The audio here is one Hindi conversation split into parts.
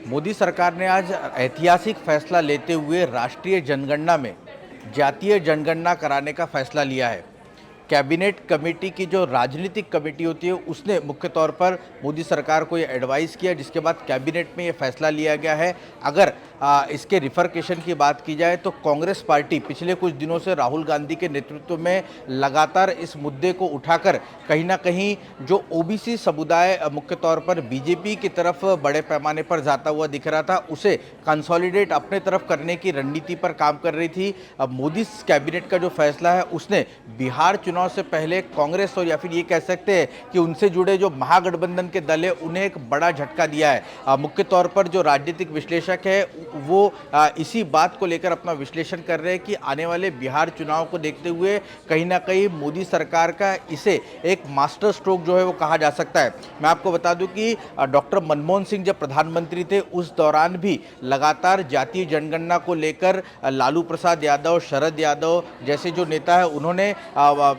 मोदी सरकार ने आज ऐतिहासिक फैसला लेते हुए राष्ट्रीय जनगणना में जातीय जनगणना कराने का फैसला लिया है। कैबिनेट कमेटी की जो राजनीतिक कमेटी होती है उसने मुख्य तौर पर मोदी सरकार को ये एडवाइस किया, जिसके बाद कैबिनेट में ये फैसला लिया गया है। अगर इसके रिफरकेशन की बात की जाए तो कांग्रेस पार्टी पिछले कुछ दिनों से राहुल गांधी के नेतृत्व में लगातार इस मुद्दे को उठाकर कहीं ना कहीं जो ओबीसी समुदाय मुख्य तौर पर बीजेपी की तरफ बड़े पैमाने पर जाता हुआ दिख रहा था, उसे कंसोलिडेट अपने तरफ करने की रणनीति पर काम कर रही थी। अब मोदी कैबिनेट का जो फैसला है उसने बिहार चुनाव से पहले कांग्रेस और या फिर ये कह सकते हैं कि उनसे जुड़े जो महागठबंधन के दल है उन्हें एक बड़ा झटका दिया है। मुख्य तौर पर जो राजनीतिक विश्लेषक है वो इसी बात को लेकर अपना विश्लेषण कर रहे हैं कि आने वाले बिहार चुनाव को देखते हुए कहीं ना कहीं मोदी सरकार का इसे एक मास्टर स्ट्रोक जो है वो कहा जा सकता है। मैं आपको बता दूं कि डॉक्टर मनमोहन सिंह जब प्रधानमंत्री थे उस दौरान भी लगातार जातीय जनगणना को लेकर लालू प्रसाद यादव, शरद यादव जैसे जो नेता है उन्होंने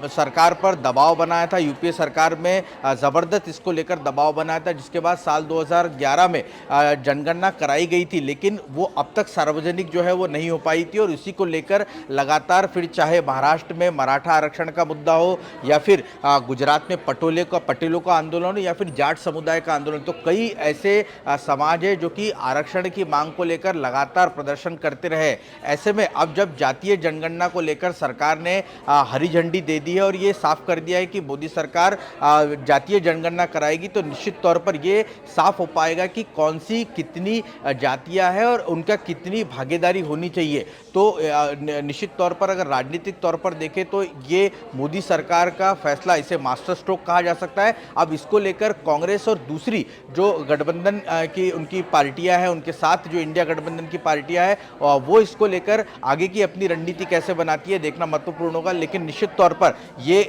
सरकार पर दबाव बनाया था। यूपीए सरकार में ज़बरदस्त इसको लेकर दबाव बनाया था, जिसके बाद साल 2011 में जनगणना कराई गई थी, लेकिन वो अब तक सार्वजनिक जो है वो नहीं हो पाई थी। और इसी को लेकर लगातार फिर चाहे महाराष्ट्र में मराठा आरक्षण का मुद्दा हो या फिर गुजरात में पटेलों का आंदोलन हो या फिर जाट समुदाय का आंदोलन, तो कई ऐसे समाज है जो कि आरक्षण की मांग को लेकर लगातार प्रदर्शन करते रहे। ऐसे में अब जब जातीय जनगणना को लेकर सरकार ने हरी झंडी दे दी है और ये साफ कर दिया है कि मोदी सरकार जातीय जनगणना कराएगी, तो निश्चित तौर पर ये साफ हो पाएगा कि कौन सी कितनी जातियां हैं और उनका कितनी भागीदारी होनी चाहिए। तो निश्चित तौर पर अगर राजनीतिक तौर पर देखें तो ये मोदी सरकार का फैसला, इसे मास्टर स्ट्रोक कहा जा सकता है। अब इसको लेकर कांग्रेस और दूसरी जो गठबंधन की उनकी पार्टियां हैं, उनके साथ जो इंडिया गठबंधन की पार्टियां हैं वो इसको लेकर आगे की अपनी रणनीति कैसे बनाती है देखना महत्वपूर्ण होगा। लेकिन निश्चित तौर पर ये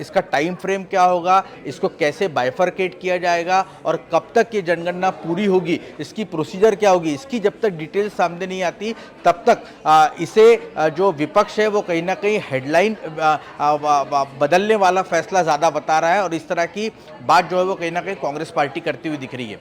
इसका टाइम फ्रेम क्या होगा, इसको कैसे बाइफरकेट किया जाएगा और कब तक ये जनगणना पूरी होगी, इसकी प्रोसीजर क्या होगी, इसकी जब तक डिटेल सामने नहीं आती तब तक इसे जो विपक्ष है वो कहीं ना कहीं हेडलाइन बदलने वाला फैसला ज़्यादा बता रहा है। और इस तरह की बात जो है वो कहीं ना कहीं कांग्रेस पार्टी करती हुई दिख रही है।